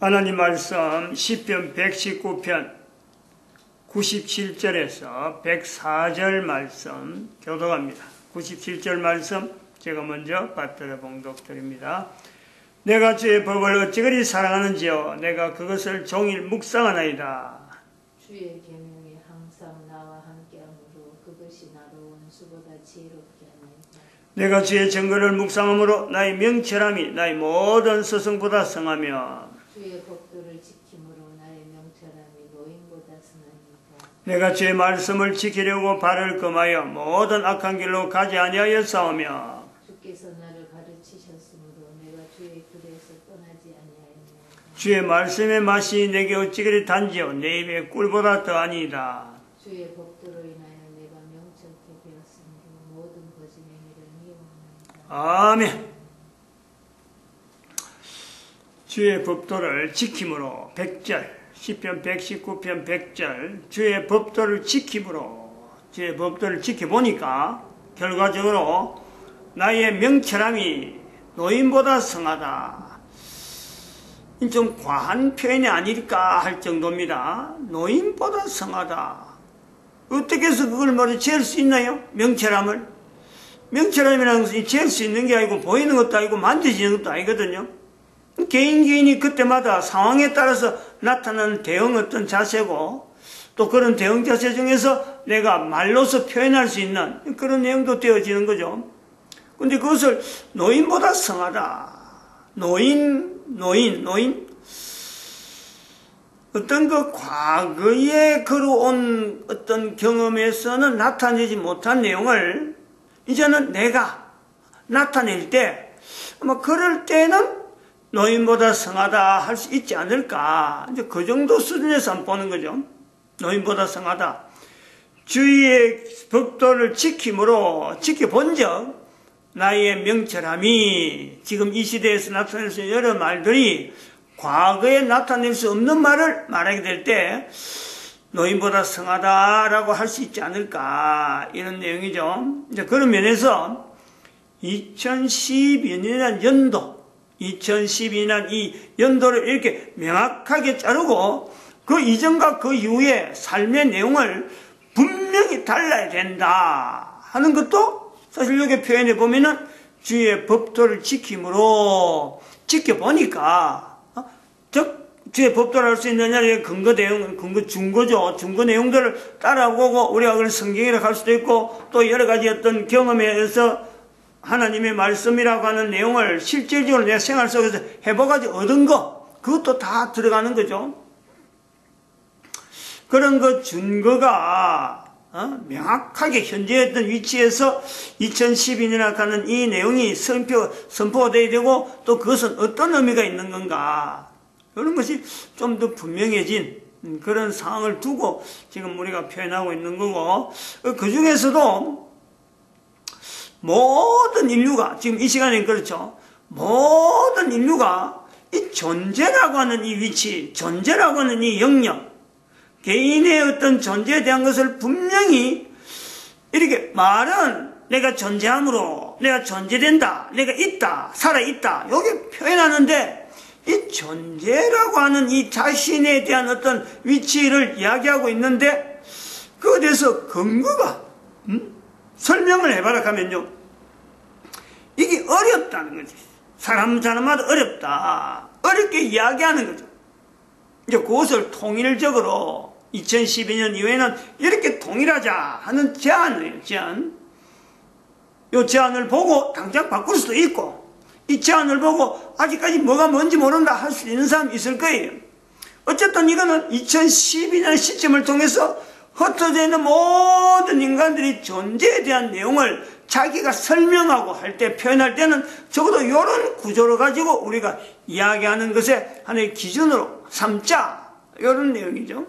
하나님 말씀 시편 119편 97절에서 104절 말씀 교독합니다. 97절 말씀 제가 먼저 받들어 봉독드립니다. 내가 주의 법을 어찌 그리 사랑하는지요. 내가 그것을 종일 묵상하나이다. 주의 계명이 항상 나와 함께하므로 그것이 나로 원수보다 지혜롭게 하나이다. 내가 주의 증거를 묵상함으로 나의 명철함이 나의 모든 스승보다 성하며 주의 법도를 지킴으로 나의 명철함이 노인보다 승하니까. 내가 주의 말씀을 지키려고 발을 금하여 모든 악한 길로 가지 아니하여 싸우며 주께서 나를 가르치셨으므로 내가 주의 길에서 떠나지 아니하였나이다. 주의 말씀의 맛이 내게 어찌 그리 단지요 내 입에 꿀보다 더하니이다. 주의 법도로 인하여 내가 명철케 되었으므로 모든 거짓행위를 미워하나이다. 아멘. 주의 법도를 지킴으로 100절 시편 119편 100절 주의 법도를 지킴으로 주의 법도를 지켜보니까 결과적으로 나의 명철함이 노인보다 성하다. 좀 과한 표현이 아닐까 할 정도입니다. 노인보다 성하다. 어떻게 해서 그걸 뭐로 재을 수 있나요? 명철함을. 명철함이라는 것은 재을 수 있는 게 아니고 보이는 것도 아니고 만져지는 것도 아니거든요. 개인이 그때마다 상황에 따라서 나타나는 대응 어떤 자세고 또 그런 대응 자세 중에서 내가 말로서 표현할 수 있는 그런 내용도 되어지는 거죠. 근데 그것을 노인보다 성하다. 노인. 어떤 그 과거에 걸어온 어떤 경험에서는 나타내지 못한 내용을 이제는 내가 나타낼 때 아마 그럴 때는 노인보다 성하다 할 수 있지 않을까. 이제 그 정도 수준에서 한번 보는 거죠. 노인보다 성하다. 주의 법도를 지킴으로 지켜본 적 나의 명철함이 지금 이 시대에서 나타낼 수 있는 여러 말들이 과거에 나타낼 수 없는 말을 말하게 될 때 노인보다 성하다라고 할 수 있지 않을까 이런 내용이죠. 이제 그런 면에서 2012년 연도 2012년 이 연도를 이렇게 명확하게 자르고 그 이전과 그 이후의 삶의 내용을 분명히 달라야 된다 하는 것도 사실 여기 표현해 보면은 주의 법도를 지킴으로 지켜보니까 주의 법도를 할 수 있느냐의 근거 준거죠. 준거 내용들을 따라보고 우리가 그걸 성경이라고 할 수도 있고 또 여러 가지 어떤 경험에 의해서 하나님의 말씀이라고 하는 내용을 실질적으로 내 생활 속에서 해봐가지고 얻은 거 그것도 다 들어가는 거죠. 그런 그 준거가 명확하게 현재 어떤 위치에서 2012년에 하는 이 내용이 선포가 되어야 되고 또 그것은 어떤 의미가 있는 건가 이런 것이 좀 더 분명해진 그런 상황을 두고 지금 우리가 표현하고 있는 거고 그 중에서도 모든 인류가 지금 이 시간엔 그렇죠. 모든 인류가 이 존재라고 하는 이 위치, 존재라고 하는 이 영역, 개인의 어떤 존재에 대한 것을 분명히 이렇게 말은 내가 존재함으로 내가 존재된다, 내가 있다, 살아있다 이렇게 표현하는데 이 존재라고 하는 이 자신에 대한 어떤 위치를 이야기하고 있는데 그것에 대해서 근거가 설명을 해봐라 하면요. 이게 어렵다는 거지. 사람마다 어렵다. 어렵게 이야기하는 거죠. 이제 그것을 통일적으로 2012년 이후에는 이렇게 통일하자 하는 제안이에요. 제안. 이 제안을 보고 당장 바꿀 수도 있고 이 제안을 보고 아직까지 뭐가 뭔지 모른다 할 수 있는 사람이 있을 거예요. 어쨌든 이거는 2012년 시점을 통해서 흩어져 있는 모든 인간들이 존재에 대한 내용을 자기가 설명하고 할 때 표현할 때는 적어도 이런 구조를 가지고 우리가 이야기하는 것에 하나의 기준으로 삼자 이런 내용이죠.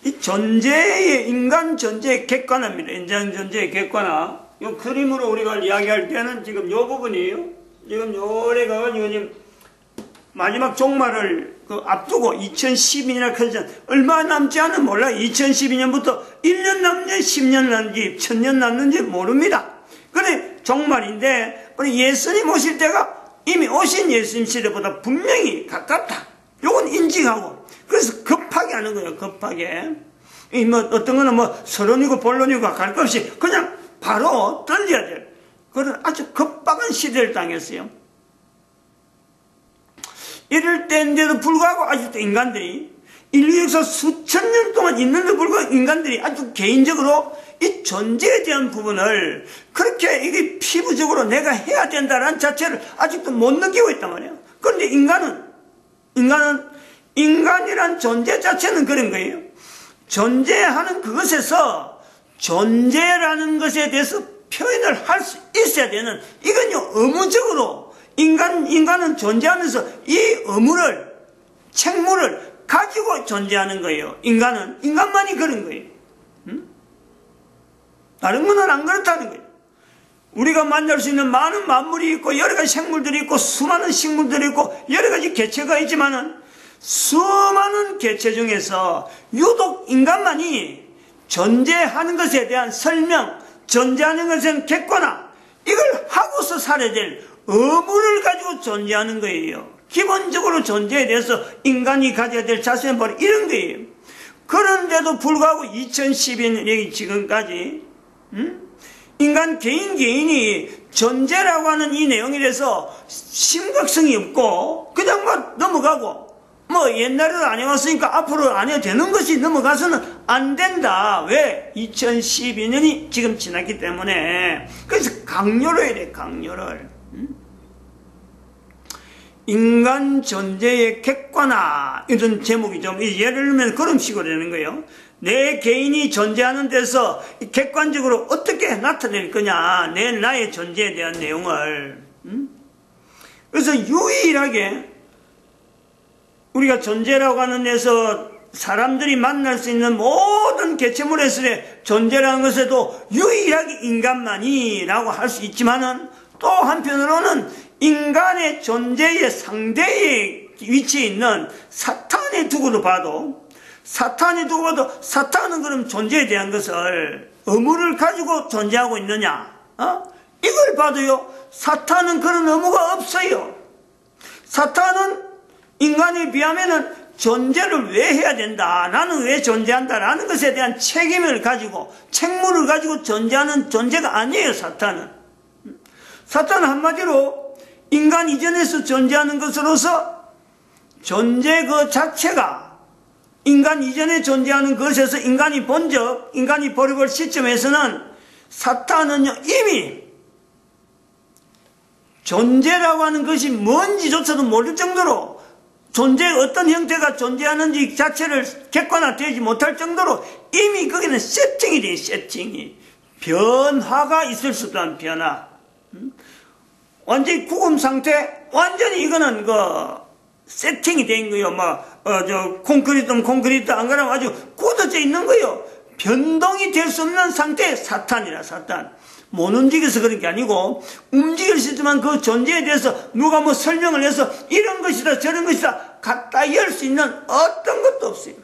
이 존재의 인간 존재의 객관화입니다. 인간 존재의 객관화. 이 그림으로 우리가 이야기할 때는 지금 이 부분이에요. 지금 요래 가가지고 지금 마지막 종말을 앞두고 2012년이나 커져 얼마 남지 않은 몰라. 2012년부터 1년 남는지 10년 남는지 1000년 남는지 모릅니다. 그래 종말인데 우리 예수님 오실 때가 이미 오신 예수님 시대보다 분명히 가깝다. 요건 인증하고, 그래서 급하게 하는 거예요, 급하게. 어떤 거는 서론이고 본론이고 갈 것 없이 그냥 바로 떨려야 돼요. 그런 아주 급박한 시대를 당했어요. 이럴 때인데도 불구하고 아직도 인간들이 인류 역사 수천 년 동안 있는데도 불구하고 인간들이 아주 개인적으로 이 존재에 대한 부분을 그렇게 이게 피부적으로 내가 해야 된다는 자체를 아직도 못 느끼고 있단 말이에요. 그런데 인간이란 존재 자체는 그런 거예요. 존재하는 그것에서 존재라는 것에 대해서 표현을 할 수 있어야 되는, 이건요, 의무적으로 인간은 존재하면서 이 의무를, 책무를 가지고 존재하는 거예요. 인간만이 그런 거예요. 다른 건 안 그렇다는 거예요. 우리가 만날 수 있는 많은 만물이 있고 여러 가지 생물들이 있고 수많은 식물들이 있고 여러 가지 개체가 있지만은 수많은 개체 중에서 유독 인간만이 존재하는 것에 대한 설명, 존재하는 것은 객관화, 이걸 하고서 살아야 될 의무를 가지고 존재하는 거예요. 기본적으로 존재에 대해서 인간이 가져야 될 자세는 바로 이런 거예요. 그런데도 불구하고 2012년 지금까지 인간 개인이 존재라고 하는 이 내용에 대해서 심각성이 없고 그냥 넘어가고 옛날에도 안 해왔으니까 앞으로 안 해도 되는 것이 넘어가서는 안 된다. 왜? 2012년이 지금 지났기 때문에. 그래서 강요를 해야 돼, 강요를. 인간 존재의 객관화, 이런 제목이죠. 예를 들면 그런 식으로 되는 거예요. 내 개인이 존재하는 데서 객관적으로 어떻게 나타낼 거냐, 나의 존재에 대한 내용을. 그래서 유일하게 우리가 존재라고 하는 데서 사람들이 만날 수 있는 모든 개체물에서의 존재라는 것에도 유일하게 인간만이라고 할 수 있지만은 또 한편으로는 인간의 존재의 상대의 위치에 있는 사탄에 두고도 봐도 사탄은 그럼 존재에 대한 것을 의무를 가지고 존재하고 있느냐? 이걸 봐도요, 사탄은 그런 의무가 없어요. 사탄은 인간에 비하면은 존재를 왜 해야 된다, 나는 왜 존재한다 라는 것에 대한 책임을 가지고 책무를 가지고 존재하는 존재가 아니에요. 사탄은 한마디로 인간 이전에서 존재하는 것으로서 존재 그 자체가 인간 이전에 존재하는 것에서 인간이 버려볼 시점에서는 사탄은요, 이미 존재라고 하는 것이 뭔지조차도 모를 정도로 존재의 어떤 형태가 존재하는지 자체를 객관화되지 못할 정도로 이미 거기는 세팅이 돼요. 세팅이. 변화가 있을 수도 없는 변화. 완전히 구금 상태, 완전히 이거는 세팅이 된 거예요. 콘크리트 안 그러면 아주 굳어져 있는 거예요. 변동이 될 수 없는 상태의 사탄이라, 사탄. 못 움직여서 그런 게 아니고 움직일 수 있지만 그 존재에 대해서 누가 설명을 해서 이런 것이다 저런 것이다 갖다 열 수 있는 어떤 것도 없어요.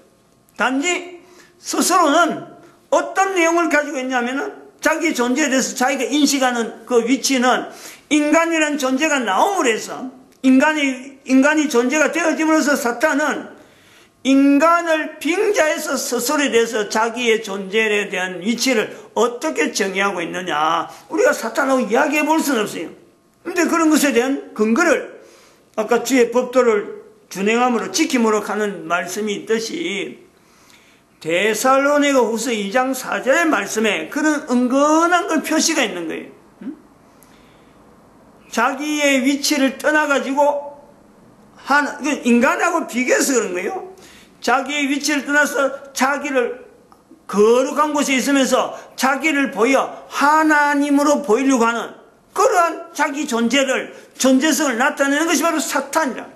단지 스스로는 어떤 내용을 가지고 있냐면은 자기 존재에 대해서 자기가 인식하는 그 위치는 인간이라는 존재가 나옴으로 해서 인간이 존재가 되어짐으로써 사탄은 인간을 빙자해서 스스로에 대해서 자기의 존재에 대한 위치를 어떻게 정의하고 있느냐, 우리가 사탄하고 이야기해 볼 수는 없어요. 근데 그런 것에 대한 근거를 아까 주의 법도를 준행함으로 지킴으로 가는 말씀이 있듯이 데살로니가 후서 2장 4절의 말씀에 그런 은근한 그 표시가 있는 거예요. 자기의 위치를 떠나가지고 인간하고 비교해서 그런 거예요. 자기의 위치를 떠나서 자기를 거룩한 곳에 있으면서 자기를 보여 하나님으로 보이려고 하는 그러한 자기 존재성을 나타내는 것이 바로 사탄이라.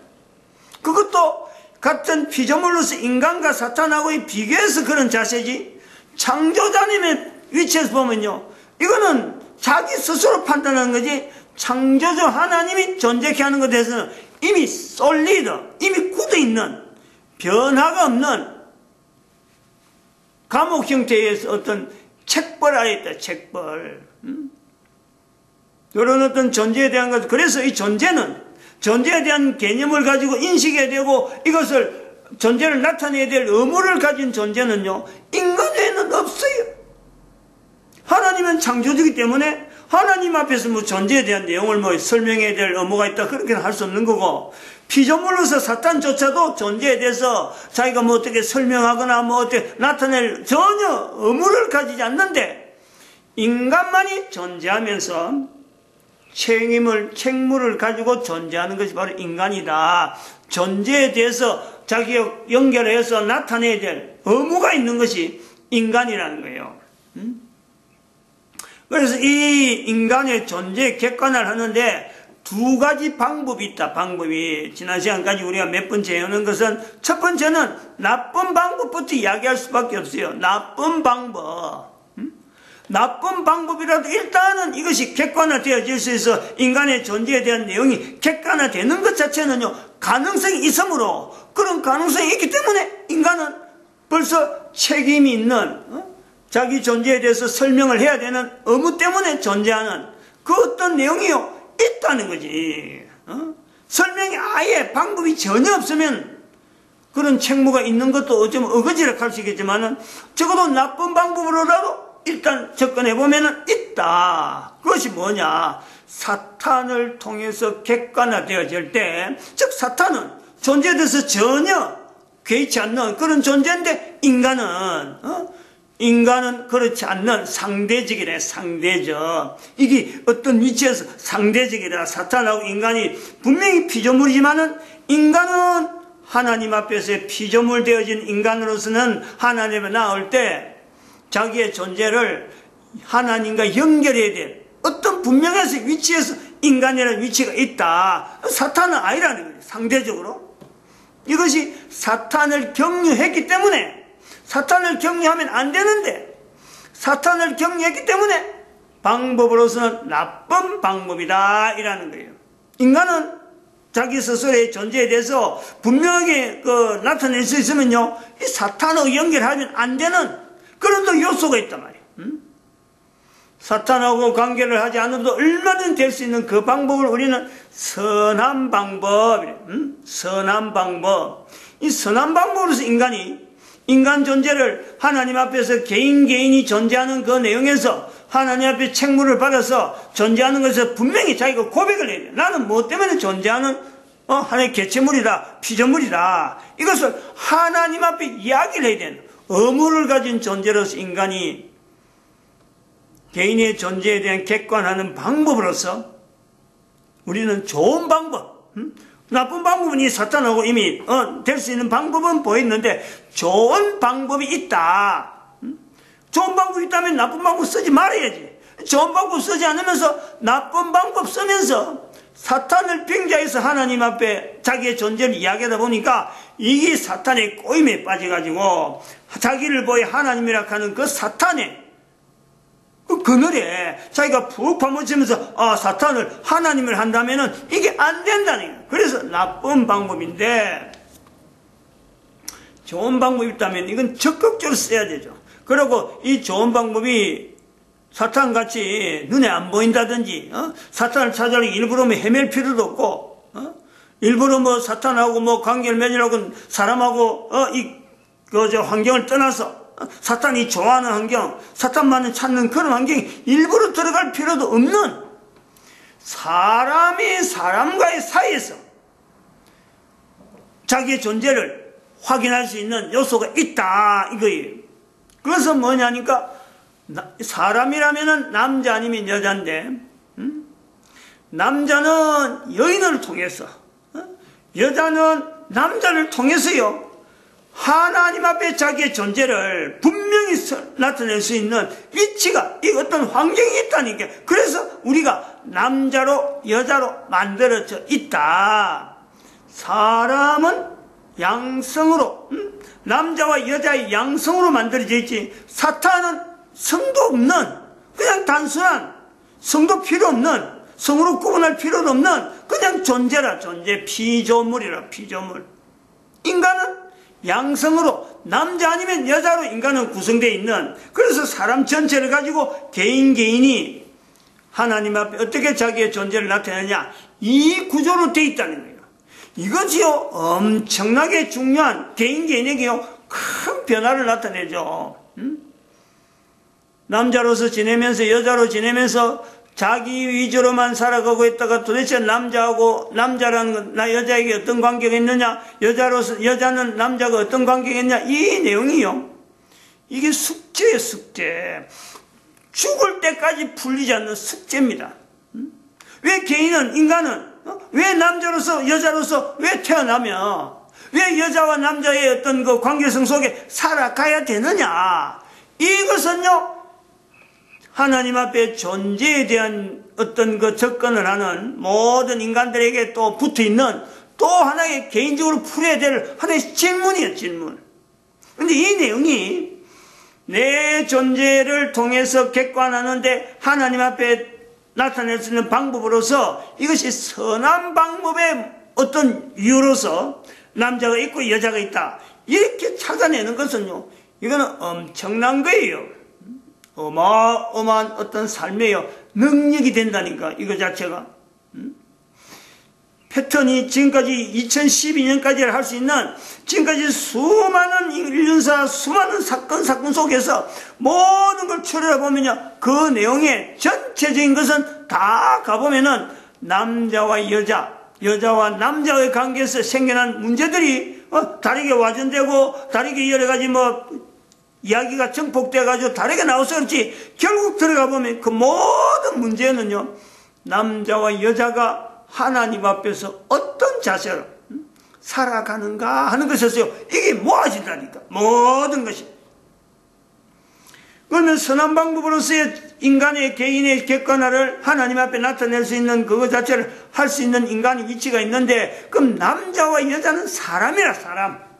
그것도 같은 피조물로서 인간과 사탄하고 비교해서 그런 자세지, 창조자님의 위치에서 보면요, 이거는 자기 스스로 판단하는 거지, 창조주 하나님이 존재케 하는 것에 대해서는 이미 솔리드, 이미 굳어있는, 변화가 없는 감옥 형태의 어떤 책벌 아래 있다, 책벌. 이런 어떤 존재에 대한 것. 그래서 이 존재는 존재에 대한 개념을 가지고 인식해야 되고 이것을 존재를 나타내야 될 의무를 가진 존재는요, 인간 외에는 없어요. 하나님은 창조주이기 때문에 하나님 앞에서 뭐 존재에 대한 내용을 뭐 설명해야 될 의무가 있다, 그렇게는 할 수 없는 거고, 피조물로서 사탄조차도 존재에 대해서 자기가 뭐 어떻게 설명하거나 뭐 어떻게 나타낼 전혀 의무를 가지지 않는데, 인간만이 존재하면서 책무를 가지고 존재하는 것이 바로 인간이다. 존재에 대해서 자기가 연결해서 나타내야 될 의무가 있는 것이 인간이라는 거예요. 그래서 이 인간의 존재 객관화를 하는데 두 가지 방법이 있다. 방법이 지난 시간까지 우리가 몇 번째 해오는 것은, 첫 번째는 나쁜 방법부터 이야기할 수밖에 없어요. 나쁜 방법. 나쁜 방법이라도 일단은 이것이 객관화되어질 수 있어 인간의 존재에 대한 내용이 객관화되는 것 자체는요, 가능성이 있으므로, 그런 가능성이 있기 때문에 인간은 벌써 책임이 있는, 자기 존재에 대해서 설명을 해야 되는 의무 때문에 존재하는 그 어떤 내용이요, 있다는 거지. 설명이 아예 방법이 전혀 없으면 그런 책무가 있는 것도 어쩌면 어거지라 할 수 있겠지만은, 적어도 나쁜 방법으로라도 일단 접근해보면은 있다. 그것이 뭐냐? 사탄을 통해서 객관화되어질 때, 즉 사탄은 존재에 대해서 전혀 개의치 않는 그런 존재인데, 인간은 그렇지 않는 상대적이래. 상대적. 이게 어떤 위치에서 상대적이라. 사탄하고 인간이 분명히 피조물이지만은, 인간은 하나님 앞에서 피조물 되어진 인간으로서는 하나님에 나올 때 자기의 존재를 하나님과 연결해야 될 어떤 분명해서 위치에서 인간이라는 위치가 있다. 사탄은 아니라는 거예요. 상대적으로. 이것이 사탄을 경유했기 때문에, 사탄을 경유하면 안 되는데, 사탄을 경유했기 때문에 방법으로서는 나쁜 방법이다 이라는 거예요. 인간은 자기 스스로의 존재에 대해서 분명하게 나타낼 수 있으면요, 이 사탄하고 연결하면 안 되는 그런 또 요소가 있단 말이에요. 사탄하고 관계를 하지 않아도 얼마든 될 수 있는 그 방법을 우리는 선한 방법이래요. 선한 방법. 이 선한 방법으로서 인간 존재를 하나님 앞에서 개인이 존재하는 그 내용에서 하나님 앞에 책무를 받아서 존재하는 것에서 분명히 자기가 고백을 해야 돼요. 나는 무엇 때문에 존재하는 하나님의 개체물이다, 피조물이다. 이것을 하나님 앞에 이야기를 해야 되는 의무를 가진 존재로서 인간이 개인의 존재에 대한 객관하는 방법으로서 우리는 좋은 방법, 나쁜 방법은 이 사탄하고 이미 될 수 있는 방법은 보였는데, 좋은 방법이 있다. 좋은 방법이 있다면 나쁜 방법 쓰지 말아야지. 좋은 방법 쓰지 않으면서 나쁜 방법 쓰면서 사탄을 빙자해서 하나님 앞에 자기의 존재를 이야기하다 보니까 이게 사탄의 꼬임에 빠져가지고 자기를 보여 하나님이라 하는 그 사탄의 그 그늘에 자기가 푹 파묻히면서 사탄을 하나님을 한다면은 이게 안 된다는 거예요. 그래서 나쁜 방법인데, 좋은 방법이 있다면 이건 적극적으로 써야 되죠. 그리고 이 좋은 방법이 사탄같이 눈에 안 보인다든지, 사탄을 찾아서 일부러 헤맬 필요도 없고, 일부러 사탄하고 관계를 맺으려고 사람하고, 환경을 떠나서, 사탄이 좋아하는 환경, 사탄만을 찾는 그런 환경에 일부러 들어갈 필요도 없는, 사람이 사람과의 사이에서 자기의 존재를 확인할 수 있는 요소가 있다, 이거예요. 그래서 뭐냐니까, 사람이라면은 남자 아니면 여자인데, 남자는 여인을 통해서, 여자는 남자를 통해서요, 하나님 앞에 자기의 존재를 분명히 나타낼 수 있는 위치가, 이 어떤 환경이 있다는 게, 그래서 우리가 남자로 여자로 만들어져 있다. 사람은 양성으로, 남자와 여자의 양성으로 만들어져 있지, 사탄은 성도 없는, 그냥 단순한, 성도 필요 없는, 성으로 구분할 필요도 없는 그냥 존재라. 존재. 피조물이라. 피조물. 인간은 양성으로, 남자 아니면 여자로 인간은 구성되어 있는, 그래서 사람 전체를 가지고 개인이 하나님 앞에 어떻게 자기의 존재를 나타내냐, 이 구조로 돼 있다는 거예요. 이것이요 엄청나게 중요한 개인에게요 큰 변화를 나타내죠. 남자로서 지내면서 여자로 지내면서 자기 위주로만 살아가고 있다가 도대체 남자라는 건 나 여자에게 어떤 관계가 있느냐, 여자는 남자가 어떤 관계가 있느냐, 이 내용이요 이게 숙제예요. 숙제. 죽을 때까지 풀리지 않는 숙제입니다. 왜 인간은 왜 남자로서 여자로서 왜 태어나며 왜 여자와 남자의 어떤 그 관계성 속에 살아가야 되느냐, 이것은요 하나님 앞에 존재에 대한 어떤 그 접근을 하는 모든 인간들에게 또 붙어 있는 또 하나의 개인적으로 풀어야 될 하나의 질문이에요. 질문. 근데 이 내용이 내 존재를 통해서 객관하는데 하나님 앞에 나타낼 수 있는 방법으로서 이것이 선한 방법의 어떤 이유로서 남자가 있고 여자가 있다 이렇게 찾아내는 것은요 이거는 엄청난 거예요. 어마어마한 어떤 삶의 능력이 된다니까 이거 자체가. 패턴이 지금까지 2012년까지 할 수 있는 지금까지 수많은 인륜사 수많은 사건 속에서 모든 걸 추려보면요 그 내용의 전체적인 것은 다 가보면은 남자와 여자와 남자의 관계에서 생겨난 문제들이 다르게 와전되고 다르게 여러 가지 이야기가 정폭돼가지고 다르게 나와서 그렇지 결국 들어가 보면 그 모든 문제는요 남자와 여자가 하나님 앞에서 어떤 자세로 살아가는가 하는 것이었어요. 이게 모아진다니까 모든 것이. 그러면 선한 방법으로서의 인간의 개인의 객관화를 하나님 앞에 나타낼 수 있는 그것 자체를 할 수 있는 인간의 위치가 있는데 그럼 남자와 여자는 사람이라 사람.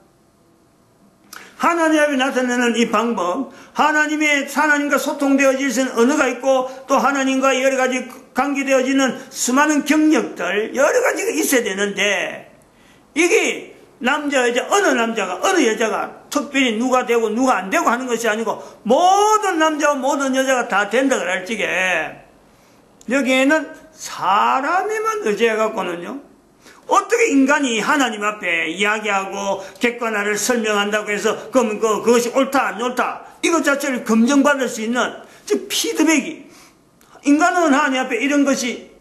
하나님 앞에 나타내는 이 방법, 하나님과 소통되어질 수 있는 언어가 있고 또 하나님과 여러 가지 관계되어지는 수많은 경력들 여러 가지가 있어야 되는데 이게 남자 여자 어느 남자가 어느 여자가 특별히 누가 되고 누가 안 되고 하는 것이 아니고 모든 남자와 모든 여자가 다 된다 그럴지게 여기에는 사람에만 의지해 갖고는요 어떻게 인간이 하나님 앞에 이야기하고 객관화를 설명한다고 해서 그러면 그것이 옳다 안 옳다 이것 자체를 검증받을 수 있는 즉 피드백이 인간은 하나님 앞에 이런 것이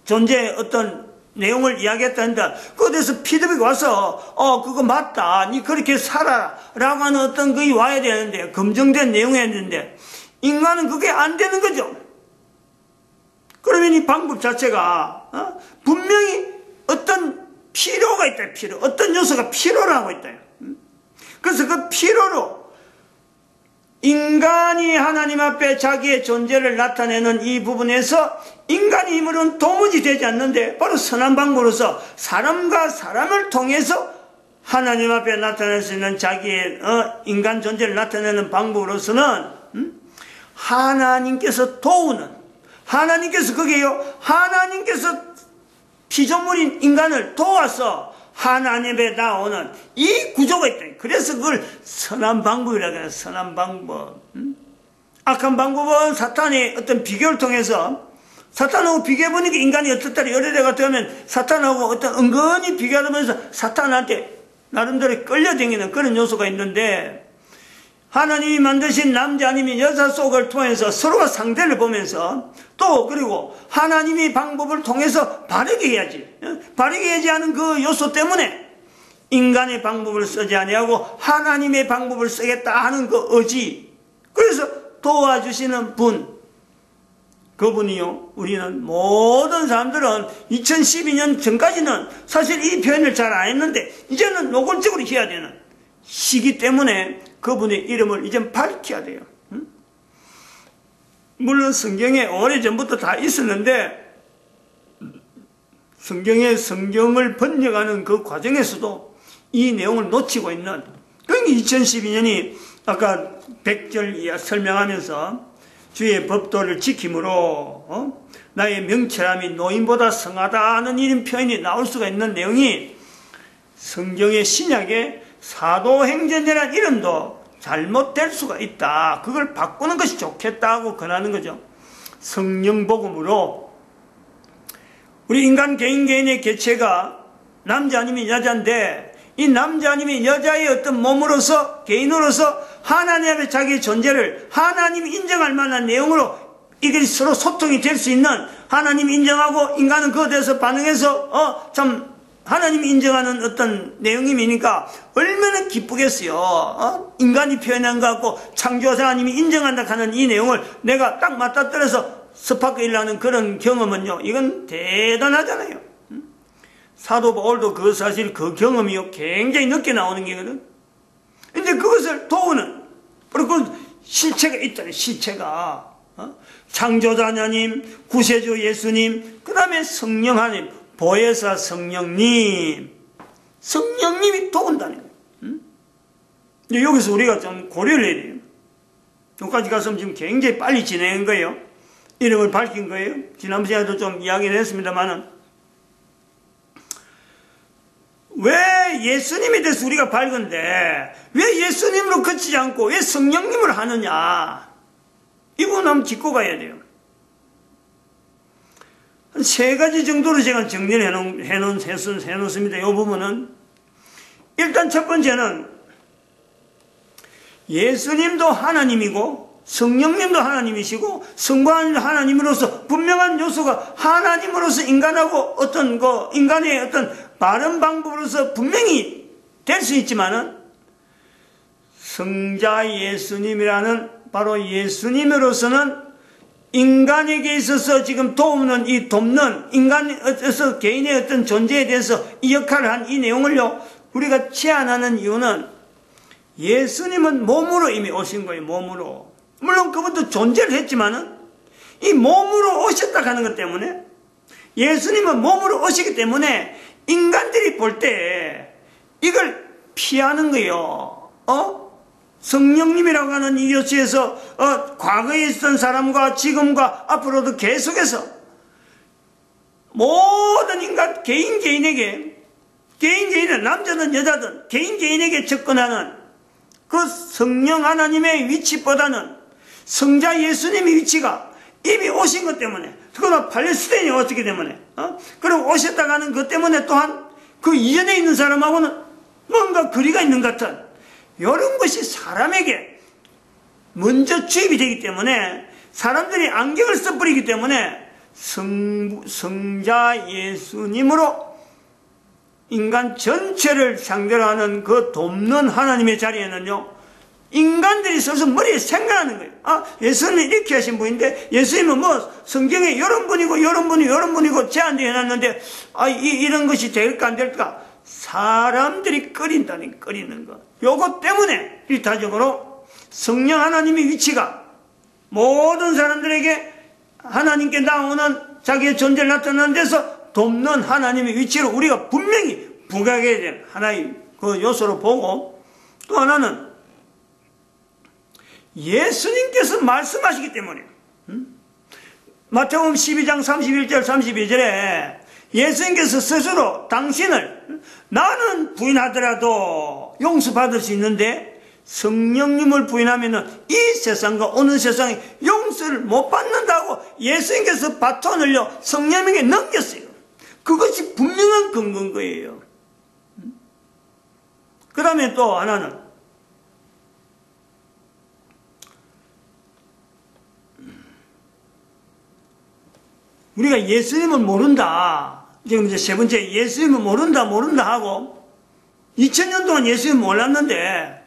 존재의 어떤 내용을 이야기했다는데 그거에 대해서 피드백이 와서 그거 맞다 니 그렇게 살아라 라고 하는 어떤 그게 와야 되는데 검증된 내용이었는데 인간은 그게 안 되는 거죠. 그러면 이 방법 자체가 분명히 어떤 필요가 있다. 어떤 요소가 필요로 하고 있다. 그래서 그 필요로 인간이 하나님 앞에 자기의 존재를 나타내는 이 부분에서 인간의 힘으로는 도무지 되지 않는데 바로 선한 방법으로서 사람과 사람을 통해서 하나님 앞에 나타낼 수 있는 자기의 인간 존재를 나타내는 방법으로서는 하나님께서 도우는 하나님께서 하나님께서 피조물인 인간을 도와서 하나님에 나오는 이 구조가 있다. 그래서 그걸 선한 방법이라고 해요. 선한 방법. 악한 방법은 사탄의 어떤 비교를 통해서 사탄하고 비교해보니까 인간이 어떻다 여러 대가 되면 사탄하고 어떤 은근히 비교하면서 사탄한테 나름대로 끌려다니는 그런 요소가 있는데 하나님이 만드신 남자 아니면 여자 속을 통해서 서로가 상대를 보면서 또 그리고 하나님의 방법을 통해서 바르게 해야지 하는 그 요소 때문에 인간의 방법을 쓰지 아니하고 하나님의 방법을 쓰겠다 하는 그 의지 그래서 도와주시는 분 그분이요 우리는 모든 사람들은 2012년 전까지는 사실 이 표현을 잘 안 했는데 이제는 노골적으로 해야 되는 시기 때문에 그분의 이름을 이제 밝혀야 돼요. 물론 성경에 오래전부터 다 있었는데 성경을 번역하는 그 과정에서도 이 내용을 놓치고 있는 그러니까 2012년이 아까 100절 이하 설명하면서 주의 법도를 지킴으로 나의 명철함이 노인보다 성하다 하는 이런 표현이 나올 수가 있는 내용이 성경의 신약에 사도행전이라는 이름도 잘못될 수가 있다. 그걸 바꾸는 것이 좋겠다고 권하는 거죠. 성령복음으로 우리 인간 개인의 개체가 남자 아니면 여자인데 이 남자 아니면 여자의 어떤 몸으로서 개인으로서 하나님 앞에 자기의 존재를 하나님이 인정할 만한 내용으로 이게 서로 소통이 될 수 있는 하나님이 인정하고 인간은 그것에 대해서 반응해서 참 하나님이 인정하는 어떤 내용이니까 얼마나 기쁘겠어요. 인간이 표현한 것 같고 창조자 하나님이 인정한다 하는 이 내용을 내가 딱 맞닥뜨려서 스파크일라는 그런 경험은요, 이건 대단하잖아요. 사도 바울도 그 사실 그 경험이 굉장히 늦게 나오는 게거든. 근데 그것을 도우는 바로 그 실체가 있잖아요. 실체가 창조자 하나님, 구세주 예수님, 그 다음에 성령 하나님, 보혜사 성령님이 도운다는 거예요. 여기서 우리가 좀 고려를 해야 돼요. 여기까지 가서 지금 굉장히 빨리 진행한 거예요. 이름을 밝힌 거예요. 지난번 시간에도 좀 이야기를 했습니다만은, 왜 예수님에 대해서 우리가 밝은데 왜 예수님으로 그치지 않고 왜 성령님으로 하느냐, 이 부분 한번 짚고 가야 돼요. 한 3가지 정도로 제가 정리를 해놓습니다. 이 부분은 일단 첫 번째는 예수님도 하나님이고 성령님도 하나님이시고 성부하나님도 하나님으로서 분명한 요소가 하나님으로서 인간하고 어떤 인간의 어떤 바른 방법으로서 분명히 될 수 있지만은 성자 예수님이라는 바로 예수님으로서는 인간에게 있어서 지금 돕는 인간에서 개인의 어떤 존재에 대해서 이 역할을 한 이 내용을요, 우리가 제안하는 이유는 예수님은 몸으로 이미 오신 거예요. 몸으로. 물론 그분도 존재를 했지만은 이 몸으로 오셨다 하는 것 때문에, 예수님은 몸으로 오시기 때문에 인간들이 볼 때 이걸 피하는 거예요. 성령님이라고 하는 이 요소에서 과거에 있었던 사람과 지금과 앞으로도 계속해서 모든 인간 개인에게 남자든 여자든 개인에게 접근하는 그 성령 하나님의 위치보다는 성자 예수님의 위치가 이미 오신 것 때문에, 그러나 팔레스타인이 왔기 때문에, 그리고 오셨다가 하는 것 때문에 또한 그 이전에 있는 사람하고는 뭔가 거리가 있는 것 같은 이런 것이 사람에게 먼저 주입이 되기 때문에 사람들이 안경을 써버리기 때문에 성자 예수님으로 인간 전체를 상대로 하는 그 돕는 하나님의 자리에는요, 인간들이 서서 머리에 생각하는 거예요. 예수님은 이렇게 하신 분인데, 예수님은 성경에 이런 분이고 제안되어 해놨는데, 이런 것이 될까 안 될까? 사람들이 꺼리는 것. 요것 때문에 일차적으로 성령 하나님의 위치가 모든 사람들에게 하나님께 나오는 자기의 존재를 나타내는 데서 돕는 하나님의 위치로 우리가 분명히 부각해야 되는 하나의 그 요소로 보고, 또 하나는 예수님께서 말씀하시기 때문에, 마태복음 12장 31절 32절에 예수님께서 스스로 당신을 나는 부인하더라도 용서받을 수 있는데 성령님을 부인하면 이 세상과 오는 세상에 용서를 못 받는다고 예수님께서 바톤을요 성령에게 넘겼어요. 그것이 분명한 근거인 거예요. 그 다음에 또 하나는 우리가 예수님을 모른다. 지금 이제 3번째, 예수님을 모른다 하고 2000년 동안 예수님 몰랐는데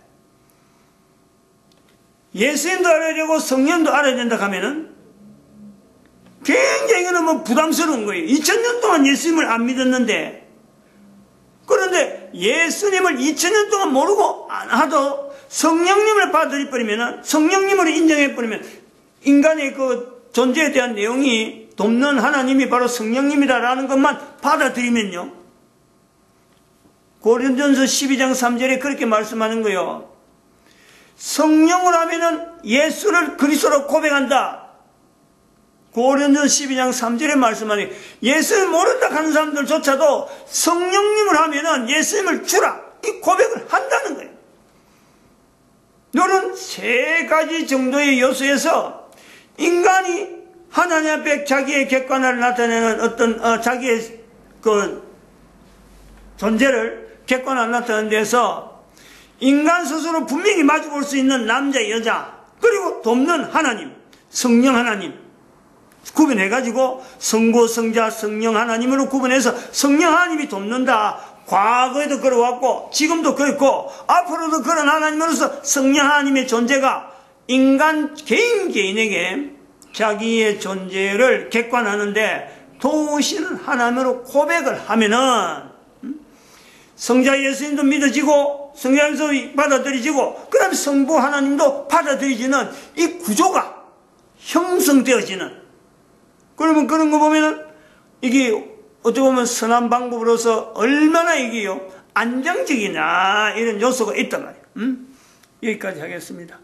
예수님도 알아야 되고 성령도 알아야 된다 하면은 굉장히 이거는 부담스러운 거예요. 2000년 동안 예수님을 안 믿었는데, 그런데 예수님을 2000년 동안 모르고 안 하도 성령님을 받아들여버리면은, 성령님을 인정해버리면 인간의 그 존재에 대한 내용이 돕는 하나님이 바로 성령님이다라는 것만 받아들이면요, 고린도전서 12장 3절에 그렇게 말씀하는 거예요. 성령으로 하면은 예수를 그리스도로 고백한다. 고린도전서 12장 3절에 말씀하는, 예수를 모른다 하는 사람들조차도 성령님을 하면은 예수님을 주라, 이 고백을 한다는 거예요. 이런 3가지 정도의 요소에서 인간이 하나님 앞에 자기의 객관화를 나타내는 어떤 자기의 그 존재를 객관화 나타내는 데서 인간 스스로 분명히 마주볼 수 있는 남자, 여자, 그리고 돕는 하나님, 성령 하나님 구분해가지고 성부, 성자, 성령 하나님으로 구분해서 성령 하나님이 돕는다. 과거에도 그러왔고 지금도 그렇고 앞으로도 그런 하나님으로서 성령 하나님의 존재가 인간 개인에게 자기의 존재를 객관하는데 도우시는 하나님으로 고백을 하면은 성자 예수님도 믿어지고 성자 예수님도 받아들여지고 그 다음에 성부 하나님도 받아들여지는 이 구조가 형성되어지는, 그러면 그런 거 보면은 이게 어떻게 보면 선한 방법으로서 얼마나 이게요 안정적이냐 이런 요소가 있단 말이에요. 여기까지 하겠습니다.